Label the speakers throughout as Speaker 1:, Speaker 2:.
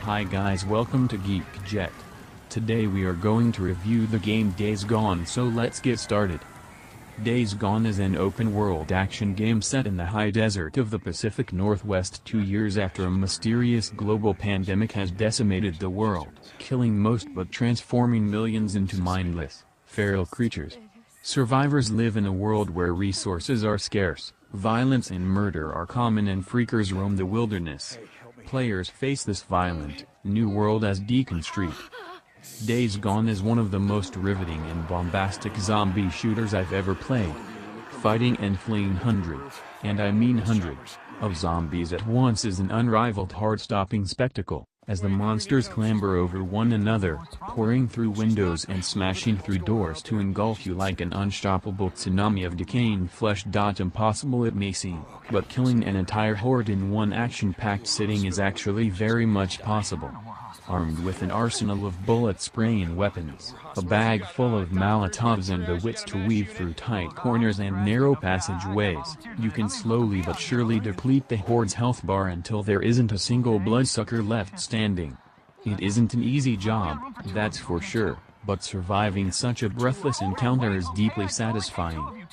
Speaker 1: Hi guys, welcome to Geek. Today we are going to review the game Days Gone, so let's get started. Days Gone is an open-world action game set in the high desert of the Pacific Northwest 2 years after a mysterious global pandemic has decimated the world, killing most but transforming millions into mindless, feral creatures. Survivors live in a world where resources are scarce, violence and murder are common, and freakers roam the wilderness. Players face this violent, new world as Deacon Street. Days Gone is one of the most riveting and bombastic zombie shooters I've ever played. Fighting and fleeing hundreds, and I mean hundreds, of zombies at once is an unrivaled heart-stopping spectacle, as the monsters clamber over one another, pouring through windows and smashing through doors to engulf you like an unstoppable tsunami of decaying flesh. Impossible it may seem, but killing an entire horde in one action-packed sitting is actually very much possible. Armed with an arsenal of bullet-spraying weapons, a bag full of Molotovs, and the wits to weave through tight corners and narrow passageways, you can slowly but surely deplete the horde's health bar until there isn't a single bloodsucker left standing. It isn't an easy job, that's for sure, but surviving such a breathless encounter is deeply satisfying.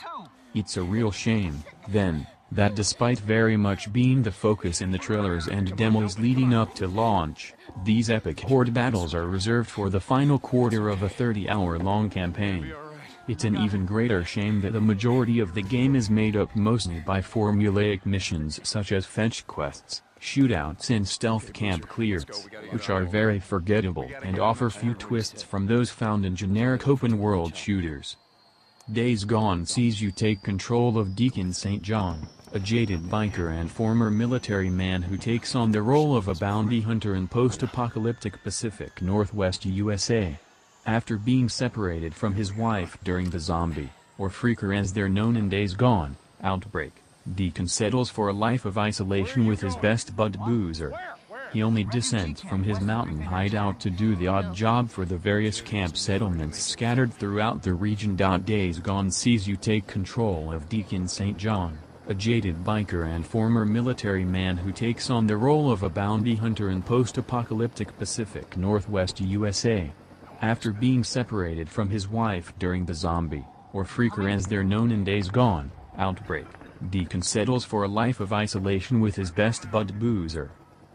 Speaker 1: It's a real shame, then, that despite very much being the focus in the trailers and demos leading up to launch, these epic horde battles are reserved for the final quarter of a 30-hour-long campaign. It's an even greater shame that the majority of the game is made up mostly by formulaic missions such as fetch quests, shootouts and stealth camp clears, which are very forgettable and offer few twists from those found in generic open-world shooters. Days Gone sees you take control of Deacon St. John, a jaded biker and former military man who takes on the role of a bounty hunter in post-apocalyptic Pacific Northwest USA. After being separated from his wife during the zombie, or freaker as they're known in Days Gone, outbreak, Deacon settles for a life of isolation with his best bud Boozer. He only descends from his mountain hideout to do the odd job for the various camp settlements scattered throughout the region. Days Gone sees you take control of Deacon St. John, a jaded biker and former military man who takes on the role of a bounty hunter in post-apocalyptic Pacific Northwest USA. After being separated from his wife during the zombie, or freaker as they're known in Days Gone, outbreak, Deacon settles for a life of isolation with his best bud Boozer.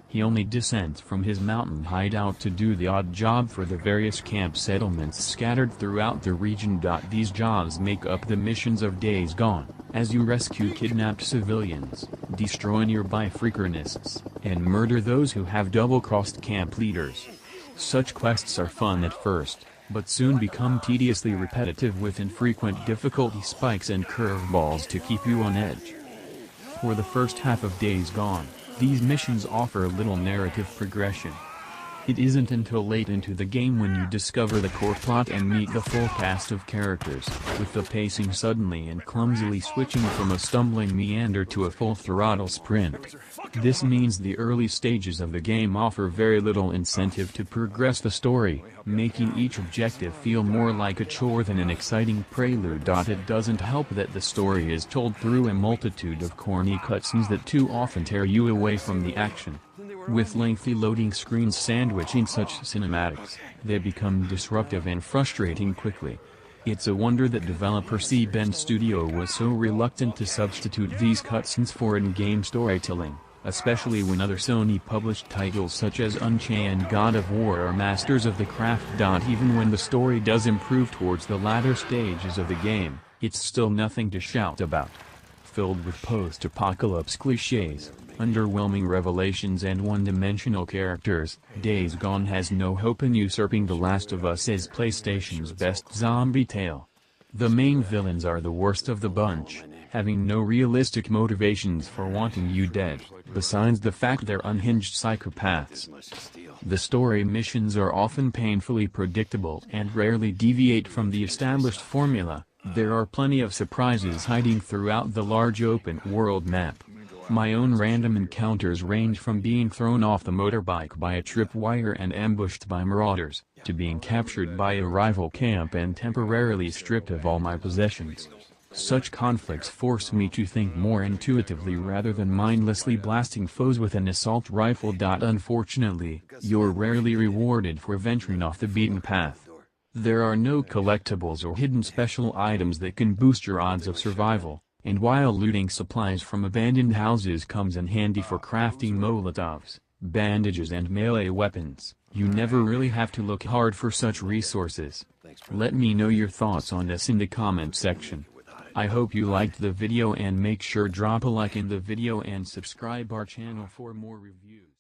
Speaker 1: He only descends from his mountain hideout to do the odd job for the various camp settlements scattered throughout the region. These jobs make up the missions of Days Gone, as you rescue kidnapped civilians, destroy nearby freaker nests, and murder those who have double-crossed camp leaders. Such quests are fun at first, but soon become tediously repetitive with infrequent difficulty spikes and curveballs to keep you on edge. For the first half of Days Gone, these missions offer little narrative progression. It isn't until late into the game when you discover the core plot and meet the full cast of characters, with the pacing suddenly and clumsily switching from a stumbling meander to a full-throttle sprint. This means the early stages of the game offer very little incentive to progress the story, making each objective feel more like a chore than an exciting prelude. It doesn't help that the story is told through a multitude of corny cutscenes that too often tear you away from the action. With lengthy loading screens sandwiching such cinematics, they become disruptive and frustrating quickly. It's a wonder that developer C-Bend Studio was so reluctant to substitute these cutscenes for in-game storytelling, especially when other Sony-published titles such as Unchained and God of War are masters of the craft. Even when the story does improve towards the latter stages of the game, it's still nothing to shout about. Filled with post-apocalypse cliches, underwhelming revelations and one-dimensional characters, Days Gone has no hope in usurping The Last of Us as PlayStation's best zombie tale. The main villains are the worst of the bunch, having no realistic motivations for wanting you dead, besides the fact they're unhinged psychopaths. The story missions are often painfully predictable and rarely deviate from the established formula. There are plenty of surprises hiding throughout the large open-world map. My own random encounters range from being thrown off the motorbike by a tripwire and ambushed by marauders, to being captured by a rival camp and temporarily stripped of all my possessions. Such conflicts force me to think more intuitively rather than mindlessly blasting foes with an assault rifle. Unfortunately, you're rarely rewarded for venturing off the beaten path. There are no collectibles or hidden special items that can boost your odds of survival, and while looting supplies from abandoned houses comes in handy for crafting molotovs, bandages and melee weapons, you never really have to look hard for such resources. Let me know your thoughts on this in the comment section. I hope you liked the video and make sure drop a like in the video and subscribe our channel for more reviews.